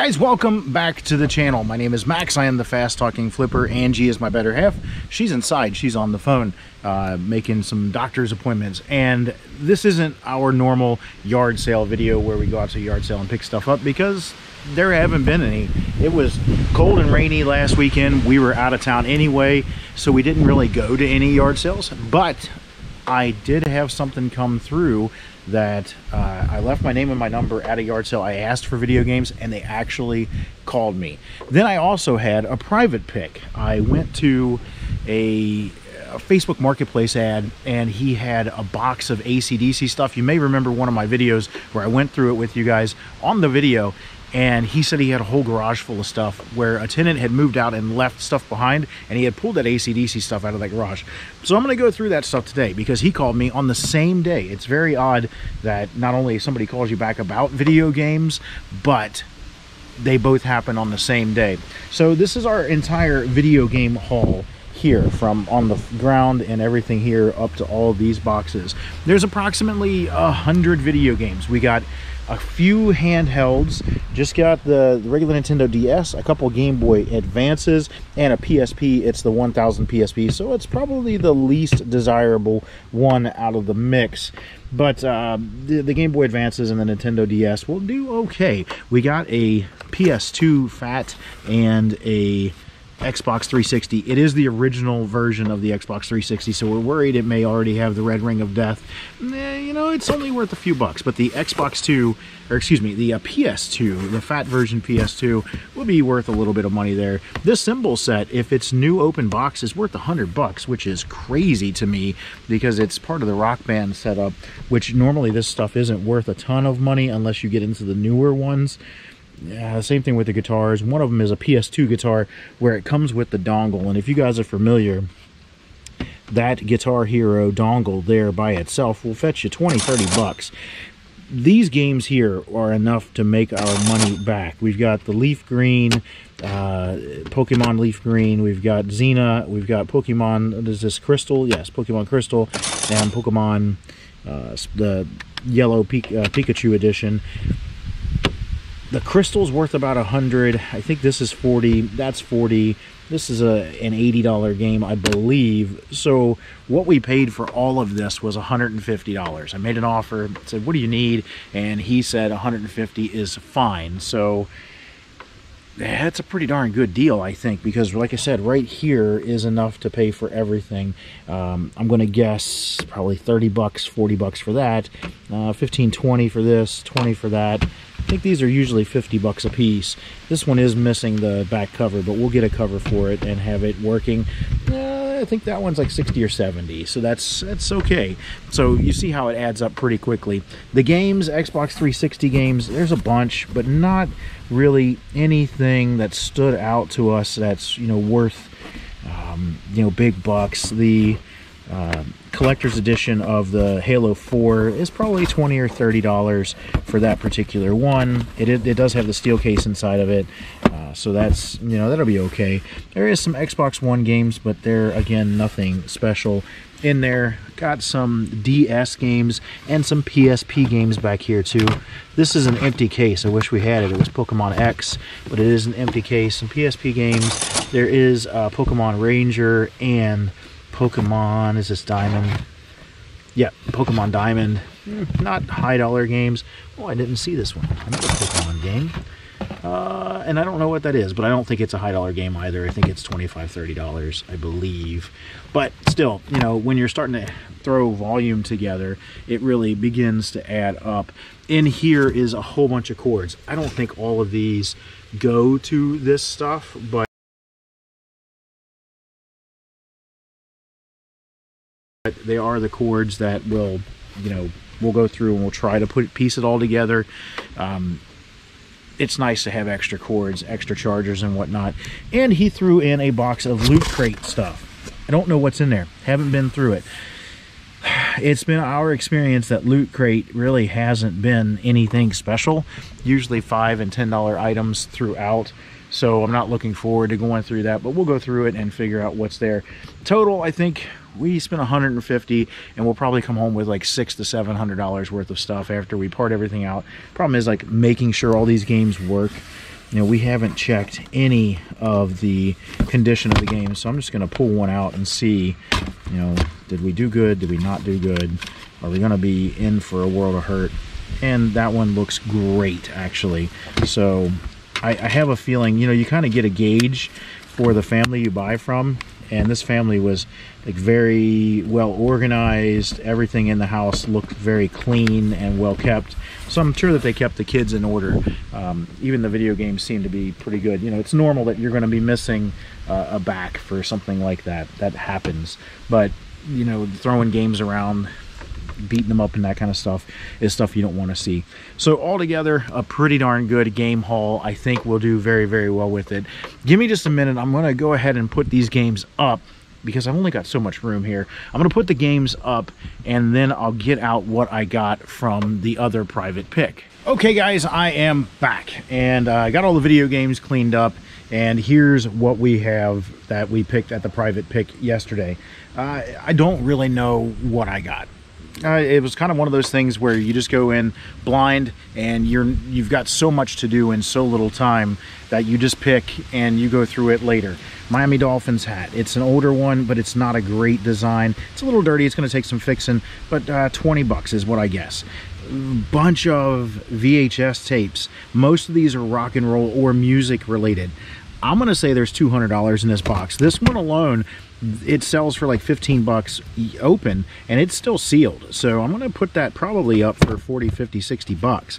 Guys, welcome back to the channel. My name is Max. I am the fast talking flipper. Angie is my better half. She's inside. She's on the phone making some doctor's appointments. And this isn't our normal yard sale video where we go out to a yard sale and pick stuff up because there haven't been any. It was cold and rainy last weekend. We were out of town anyway, so we didn't really go to any yard sales. But I did have something come through that I left my name and my number at a yard sale. I asked for video games and they actually called me. Then I also had a private pick. I went to a Facebook Marketplace ad and he had a box of AC/DC stuff. You may remember one of my videos where I went through it with you guys on the video, and he said he had a whole garage full of stuff where a tenant had moved out and left stuff behind, and he had pulled that AC/DC stuff out of that garage. So I'm going to go through that stuff today because he called me on the same day. It's very odd that not only somebody calls you back about video games, but they both happen on the same day. So this is our entire video game haul here, from on the ground and everything here up to all of these boxes. There's approximately 100 video games. We got a few handhelds, just got the regular Nintendo DS, a couple Game Boy Advances, and a PSP. It's the 1000 PSP, so it's probably the least desirable one out of the mix. But the Game Boy Advances and the Nintendo DS will do okay. We got a PS2 Fat and a Xbox 360. It is the original version of the Xbox 360, so we're worried it may already have the red ring of death. You know, it's only worth a few bucks, but the Xbox 2, or excuse me, the PS2, the fat version PS2, will be worth a little bit of money there. This symbol set, if it's new open box, is worth $100, which is crazy to me because it's part of the Rock Band setup, which normally this stuff isn't worth a ton of money unless you get into the newer ones. Yeah, same thing with the guitars. One of them is a PS2 guitar where it comes with the dongle, and if you guys are familiar, that Guitar Hero dongle there by itself will fetch you 20-30 bucks. These games here are enough to make our money back. We've got the Leaf Green, Pokemon Leaf Green, we've got Xena, we've got Pokemon, is this Crystal? Yes, Pokemon Crystal, and Pokemon, the Yellow Pikachu edition. The Crystal's worth about 100. I think this is 40. That's 40. This is an $80 game, I believe. So what we paid for all of this was $150. I made an offer, said, what do you need? And he said $150 is fine. So that's a pretty darn good deal, I think, because like I said, right here is enough to pay for everything. I'm going to guess probably 30 bucks, 40 bucks for that, 15, 20 for this, 20 for that. I think these are usually 50 bucks a piece. This one is missing the back cover, but we'll get a cover for it and have it working. I think that one's like 60 or 70, so that's okay. So you see how it adds up pretty quickly. The games, Xbox 360 games, there's a bunch, but not really anything that stood out to us that's, you know, worth big bucks. The collector's edition of the Halo 4 is probably $20 or $30 for that particular one. It does have the steel case inside of it, so that's, you know, that'll be okay. There is some Xbox One games, but they're, again, nothing special in there. Got some DS games and some PSP games back here too. This is an empty case. I wish we had it. It was Pokemon X, but it is an empty case. Some PSP games. There is Pokemon Ranger and Pokemon, is this Diamond? Yeah, Pokemon Diamond. Not high dollar games. Oh, I didn't see this one. Another Pokemon game. And I don't know what that is, but I don't think it's a high dollar game either. I think it's $25, $30, I believe. But still, you know, when you're starting to throw volume together, it really begins to add up. In here is a whole bunch of cords. I don't think all of these go to this stuff, but they are the cords that will, you know, we'll go through and we'll try to piece it all together. It's nice to have extra cords, extra chargers and whatnot. And he threw in a box of Loot Crate stuff. I don't know what's in there. Haven't been through it. It's been our experience that Loot Crate really hasn't been anything special. Usually $5 and $10 items throughout. So I'm not looking forward to going through that, but we'll go through it and figure out what's there. Total, I think we spent $150, and we'll probably come home with like $600 to $700 worth of stuff after we part everything out. Problem is, like, making sure all these games work you know, we haven't checked any of the condition of the game, so I'm just going to pull one out and see, you know, did we do good? Did we not do good? Are we going to be in for a world of hurt? And that one looks great, actually. So I have a feeling, you know, you kind of get a gauge for the family you buy from, and this family was like very well organized. Everything in the house looked very clean and well kept, so I'm sure that they kept the kids in order. Even the video games seem to be pretty good. You know, it's normal that you're going to be missing a back for something like that. That happens, but you know, throwing games around, beating them up and that kind of stuff is stuff you don't want to see. So altogether, a pretty darn good game haul. I think we'll do very, very well with it. Give me just a minute. I'm going to go ahead and put these games up because I've only got so much room here. I'm going to put the games up and then I'll get out what I got from the other private pick. Okay guys, I am back and I got all the video games cleaned up, and here's what we have that we picked at the private pick yesterday. I don't really know what I got. It was kind of one of those things where you just go in blind and you've got so much to do in so little time that you just pick and you go through it later. Miami Dolphins hat. It's an older one, but it's not a great design. It's a little dirty. It's going to take some fixing, but 20 bucks is what I guess. Bunch of VHS tapes. Most of these are rock and roll or music related. I'm going to say there's $200 in this box. This one alone, it sells for like 15 bucks open, and it's still sealed. So I'm going to put that probably up for 40, 50, 60 bucks.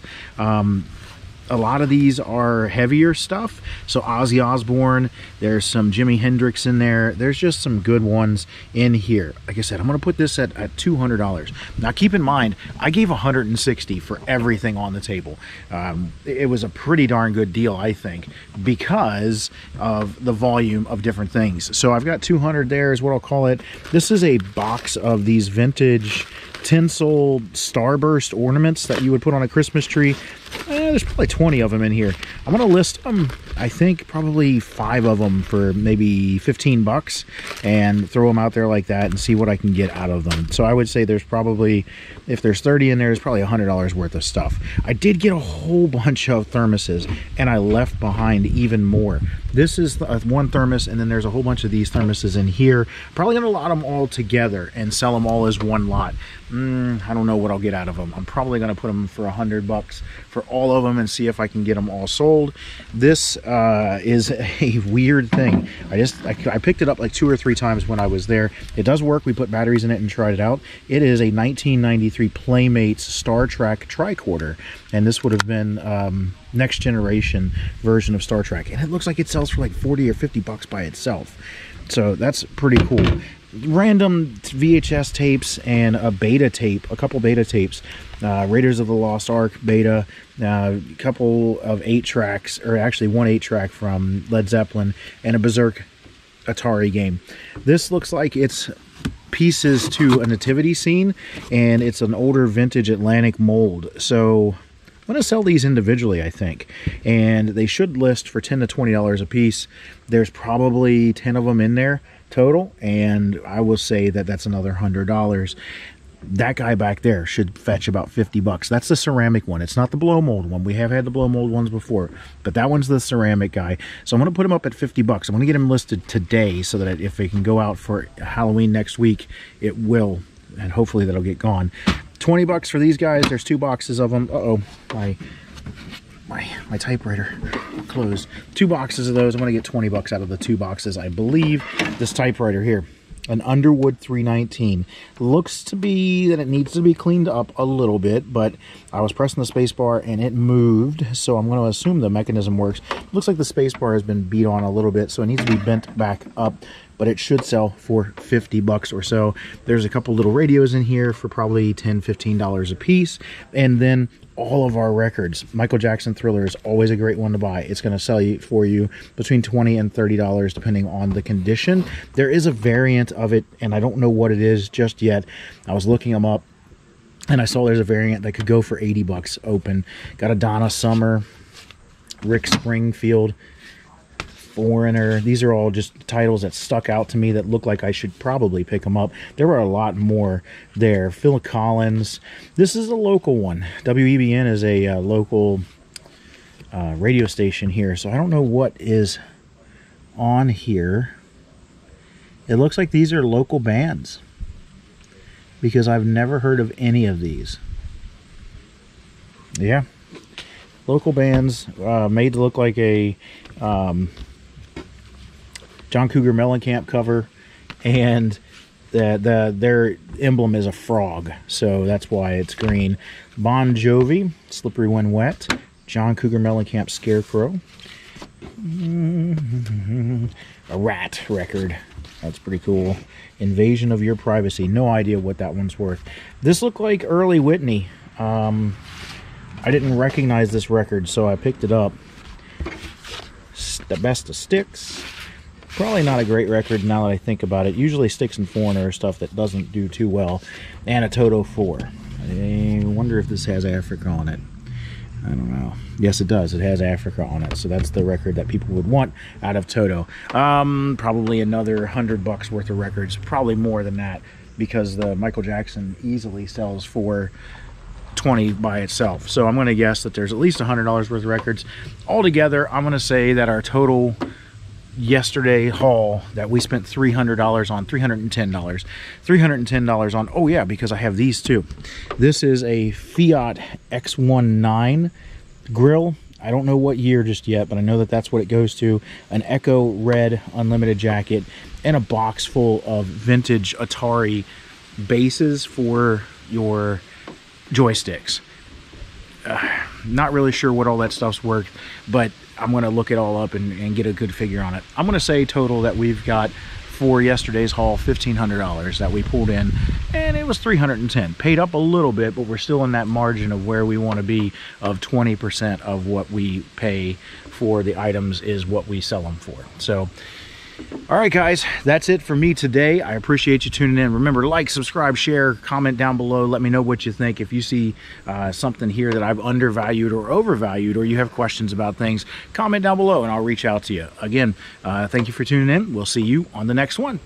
A lot of these are heavier stuff. So Ozzy Osbourne, there's some Jimi Hendrix in there. There's just some good ones in here. Like I said, I'm going to put this at $200. Now keep in mind, I gave $160 for everything on the table. It was a pretty darn good deal, I think, because of the volume of different things. So I've got 200 there is what I'll call it. This is a box of these vintage tinsel starburst ornaments that you would put on a Christmas tree. There's probably 20 of them in here. I'm going to list them, I think probably 5 of them for maybe 15 bucks and throw them out there like that and see what I can get out of them. So I would say there's probably, if there's 30 in there, there's probably $100 worth of stuff. I did get a whole bunch of thermoses and I left behind even more. This is one thermos, and then there's a whole bunch of these thermoses in here. Probably going to lot them all together and sell them all as one lot. I don't know what I'll get out of them. I'm probably going to put them for 100 bucks for all of them and see if I can get them all sold. This is a weird thing. I picked it up like 2 or 3 times when I was there. It does work. We put batteries in it and tried it out. It is a 1993 Playmates Star Trek tricorder, and this would have been next generation version of Star Trek, and it looks like it sells for like 40 or 50 bucks by itself. So that's pretty cool. Random VHS tapes and a beta tape, a couple beta tapes, Raiders of the Lost Ark beta, a couple of 8 tracks, or actually one 8-track from Led Zeppelin, and a Berserk Atari game. This looks like it's pieces to a nativity scene, and it's an older vintage Atlantic mold. So I'm going to sell these individually, I think, and they should list for $10 to $20 a piece. There's probably 10 of them in there total, and I will say that that's another $100. That guy back there should fetch about 50 bucks. That's the ceramic one. It's not the blow mold one. We have had the blow mold ones before, but that one's the ceramic guy. So I'm going to put him up at 50 bucks. I'm going to get him listed today so that if they can go out for Halloween next week, it will, and hopefully that'll get gone. 20 bucks for these guys. There's 2 boxes of them. Uh-oh, my typewriter closed. 2 boxes of those. I'm going to get 20 bucks out of the 2 boxes. I believe this typewriter here, an Underwood 319, looks to be that it needs to be cleaned up a little bit, but I was pressing the space bar and it moved, so I'm going to assume the mechanism works. Looks like the space bar has been beat on a little bit, so it needs to be bent back up, but it should sell for 50 bucks or so. There's a couple little radios in here for probably $10, $15 a piece, and then all of our records. Michael Jackson Thriller is always a great one to buy. It's going to sell you for you between $20 and $30 depending on the condition. There is a variant of it, and I don't know what it is just yet. I was looking them up, and I saw there's a variant that could go for 80 bucks open. Got a Donna Summer, Rick Springfield, Foreigner. These are all just titles that stuck out to me that look like I should probably pick them up. There were a lot more there. Phil Collins. This is a local one. WEBN is a local radio station here, so I don't know what is on here. It looks like these are local bands, because I've never heard of any of these. Yeah, local bands, made to look like a John Cougar Mellencamp cover, and their emblem is a frog, so that's why it's green. Bon Jovi, Slippery When Wet, John Cougar Mellencamp Scarecrow, a Rat record. That's pretty cool. Invasion of Your Privacy. No idea what that one's worth. This looked like early Whitney. I didn't recognize this record, so I picked it up. The Best of Styx. Probably not a great record now that I think about it. Usually Styx and Foreigner are stuff that doesn't do too well. And a Toto 4. I wonder if this has Africa on it. I don't know. Yes, it does. It has Africa on it. So that's the record that people would want out of Toto. Probably another $100 worth of records. Probably more than that, because the Michael Jackson easily sells for $20 by itself. So I'm going to guess that there's at least $100 worth of records. Altogether, I'm going to say that our total yesterday haul that we spent $300 on, $310 on. Oh yeah, because I have these too. This is a Fiat X19 grill. I don't know what year just yet, but I know that that's what it goes to. An Echo Red Unlimited jacket and a box full of vintage Atari bases for your joysticks. Not really sure what all that stuff's worth, but I'm going to look it all up and get a good figure on it. I'm going to say total that we've got for yesterday's haul $1,500 that we pulled in, and it was $310. Paid up a little bit, but we're still in that margin of where we want to be, of 20% of what we pay for the items is what we sell them for. So all right, guys, that's it for me today. I appreciate you tuning in. Remember, like, subscribe, share, comment down below. Let me know what you think. If you see something here that I've undervalued or overvalued, or you have questions about things, comment down below and I'll reach out to you. Again, thank you for tuning in. We'll see you on the next one.